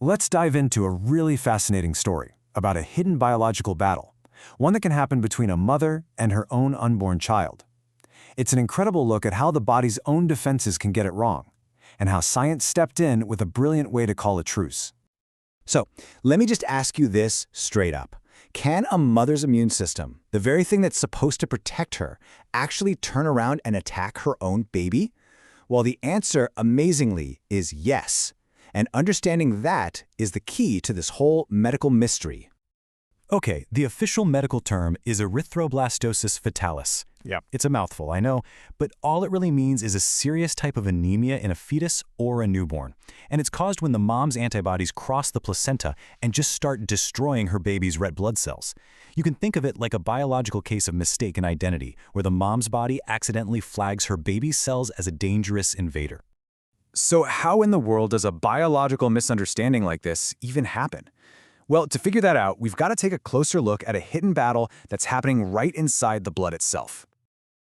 Let's dive into a really fascinating story about a hidden biological battle, one that can happen between a mother and her own unborn child. It's an incredible look at how the body's own defenses can get it wrong, and how science stepped in with a brilliant way to call a truce. So, let me just ask you this straight up. Can a mother's immune system, the very thing that's supposed to protect her, actually turn around and attack her own baby? Well, the answer, amazingly, is yes. And understanding that is the key to this whole medical mystery. Okay, the official medical term is erythroblastosis fetalis. Yeah. It's a mouthful, I know, but all it really means is a serious type of anemia in a fetus or a newborn. And it's caused when the mom's antibodies cross the placenta and just start destroying her baby's red blood cells. You can think of it like a biological case of mistaken identity, where the mom's body accidentally flags her baby's cells as a dangerous invader. So how in the world does a biological misunderstanding like this even happen? Well, to figure that out, we've got to take a closer look at a hidden battle that's happening right inside the blood itself.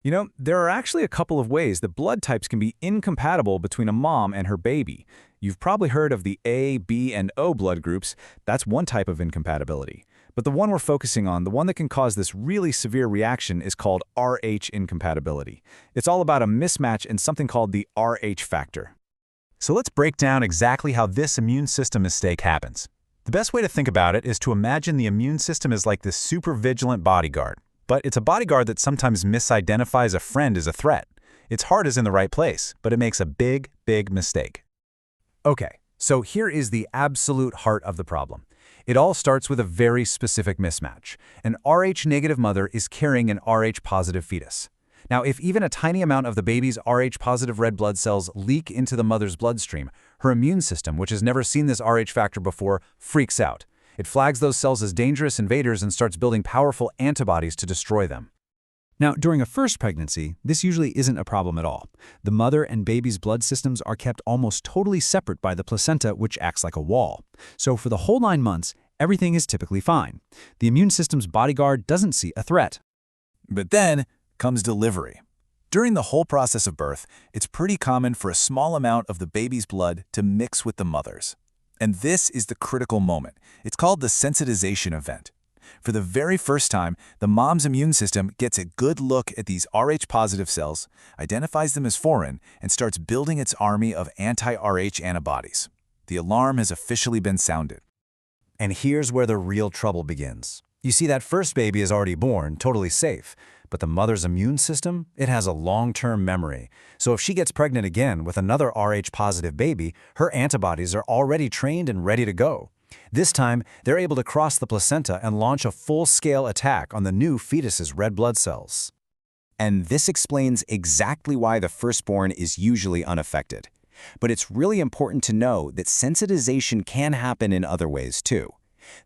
You know, there are actually a couple of ways that blood types can be incompatible between a mom and her baby. You've probably heard of the A, B, and O blood groups. That's one type of incompatibility. But the one we're focusing on, the one that can cause this really severe reaction, is called Rh incompatibility. It's all about a mismatch in something called the Rh factor. So let's break down exactly how this immune system mistake happens. The best way to think about it is to imagine the immune system as like this super vigilant bodyguard. But it's a bodyguard that sometimes misidentifies a friend as a threat. Its heart is in the right place, but it makes a big, big mistake. Okay, so here is the absolute heart of the problem. It all starts with a very specific mismatch. An Rh-negative mother is carrying an Rh-positive fetus. Now, if even a tiny amount of the baby's Rh-positive red blood cells leak into the mother's bloodstream, her immune system, which has never seen this Rh factor before, freaks out. It flags those cells as dangerous invaders and starts building powerful antibodies to destroy them. Now, during a first pregnancy, this usually isn't a problem at all. The mother and baby's blood systems are kept almost totally separate by the placenta, which acts like a wall. So for the whole 9 months, everything is typically fine. The immune system's bodyguard doesn't see a threat. But then comes delivery. During the whole process of birth, it's pretty common for a small amount of the baby's blood to mix with the mother's. And this is the critical moment. It's called the sensitization event. For the very first time, the mom's immune system gets a good look at these Rh-positive cells, identifies them as foreign, and starts building its army of anti-Rh antibodies. The alarm has officially been sounded. And here's where the real trouble begins. You see, that first baby is already born, totally safe. But the mother's immune system, it has a long-term memory. So if she gets pregnant again with another Rh-positive baby, her antibodies are already trained and ready to go. This time, they're able to cross the placenta and launch a full-scale attack on the new fetus's red blood cells. And this explains exactly why the firstborn is usually unaffected. But it's really important to know that sensitization can happen in other ways too.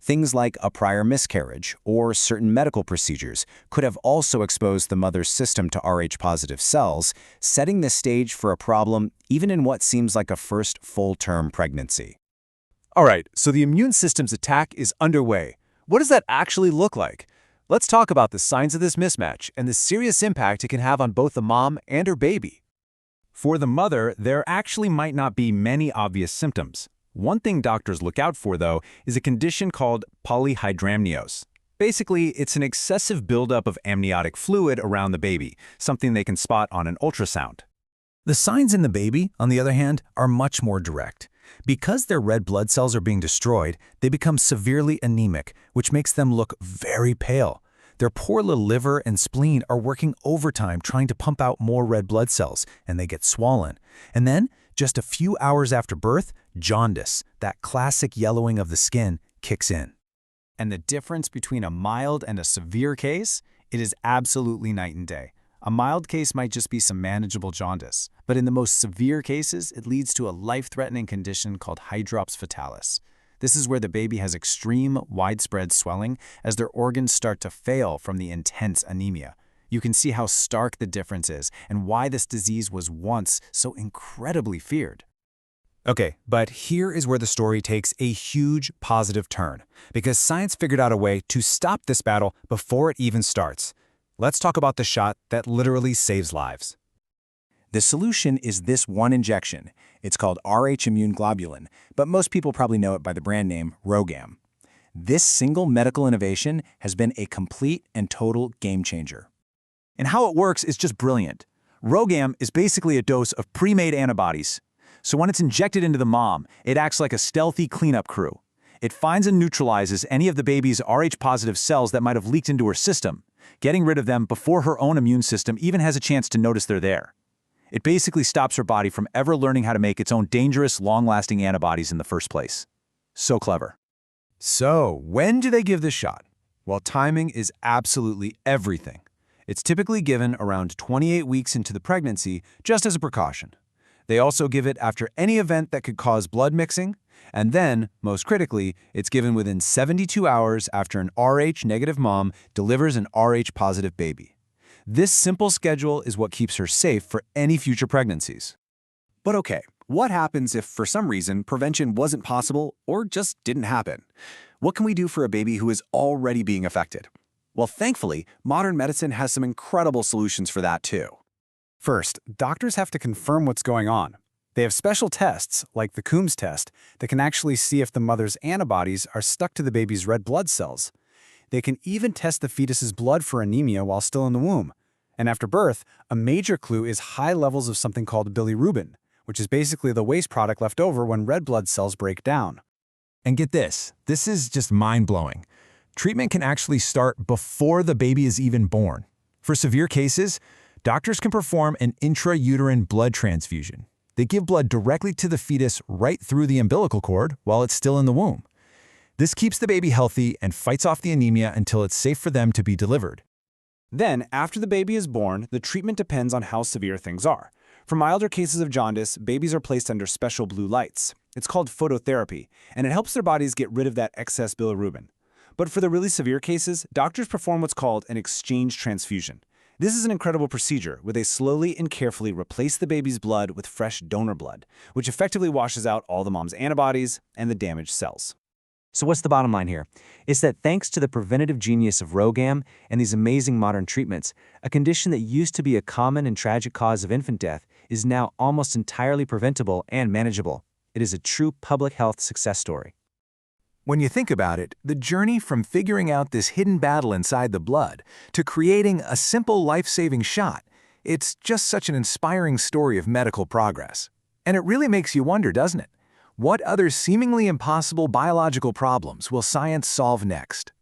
Things like a prior miscarriage or certain medical procedures could have also exposed the mother's system to Rh-positive cells, setting the stage for a problem even in what seems like a first full-term pregnancy. All right, so the immune system's attack is underway. What does that actually look like? Let's talk about the signs of this mismatch and the serious impact it can have on both the mom and her baby. For the mother, there actually might not be many obvious symptoms. One thing doctors look out for, though, is a condition called polyhydramnios. Basically, it's an excessive buildup of amniotic fluid around the baby, something they can spot on an ultrasound. The signs in the baby, on the other hand, are much more direct. Because their red blood cells are being destroyed, they become severely anemic, which makes them look very pale. Their poor little liver and spleen are working overtime trying to pump out more red blood cells, and they get swollen. And then, just a few hours after birth, jaundice, that classic yellowing of the skin, kicks in. And the difference between a mild and a severe case? It is absolutely night and day. A mild case might just be some manageable jaundice, but in the most severe cases, it leads to a life-threatening condition called hydrops fetalis. This is where the baby has extreme, widespread swelling as their organs start to fail from the intense anemia. You can see how stark the difference is and why this disease was once so incredibly feared. Okay, but here is where the story takes a huge positive turn, because science figured out a way to stop this battle before it even starts. Let's talk about the shot that literally saves lives. The solution is this one injection. It's called Rh immune globulin, but most people probably know it by the brand name Rogam. This single medical innovation has been a complete and total game changer. And how it works is just brilliant. Rogam is basically a dose of pre-made antibodies. So when it's injected into the mom, it acts like a stealthy cleanup crew. It finds and neutralizes any of the baby's Rh-positive cells that might have leaked into her system, getting rid of them before her own immune system even has a chance to notice they're there. It basically stops her body from ever learning how to make its own dangerous, long-lasting antibodies in the first place. So clever. So, when do they give this shot? Well, timing is absolutely everything. It's typically given around 28 weeks into the pregnancy, just as a precaution. They also give it after any event that could cause blood mixing, and then, most critically, it's given within 72 hours after an Rh-negative mom delivers an Rh-positive baby. This simple schedule is what keeps her safe for any future pregnancies. But okay, what happens if for some reason prevention wasn't possible or just didn't happen? What can we do for a baby who is already being affected? Well, thankfully, modern medicine has some incredible solutions for that too. First, doctors have to confirm what's going on. They have special tests, like the Coombs test, that can actually see if the mother's antibodies are stuck to the baby's red blood cells. They can even test the fetus's blood for anemia while still in the womb. And after birth, a major clue is high levels of something called bilirubin, which is basically the waste product left over when red blood cells break down. And get this is just mind-blowing. Treatment can actually start before the baby is even born. For severe cases, doctors can perform an intrauterine blood transfusion. They give blood directly to the fetus right through the umbilical cord while it's still in the womb. This keeps the baby healthy and fights off the anemia until it's safe for them to be delivered. Then, after the baby is born, the treatment depends on how severe things are. For milder cases of jaundice, babies are placed under special blue lights. It's called phototherapy, and it helps their bodies get rid of that excess bilirubin. But for the really severe cases, doctors perform what's called an exchange transfusion. This is an incredible procedure where they slowly and carefully replace the baby's blood with fresh donor blood, which effectively washes out all the mom's antibodies and the damaged cells. So what's the bottom line here? It's that thanks to the preventative genius of Rogam and these amazing modern treatments, a condition that used to be a common and tragic cause of infant death is now almost entirely preventable and manageable. It is a true public health success story. When you think about it, the journey from figuring out this hidden battle inside the blood to creating a simple life-saving shot, it's just such an inspiring story of medical progress. And it really makes you wonder, doesn't it? What other seemingly impossible biological problems will science solve next?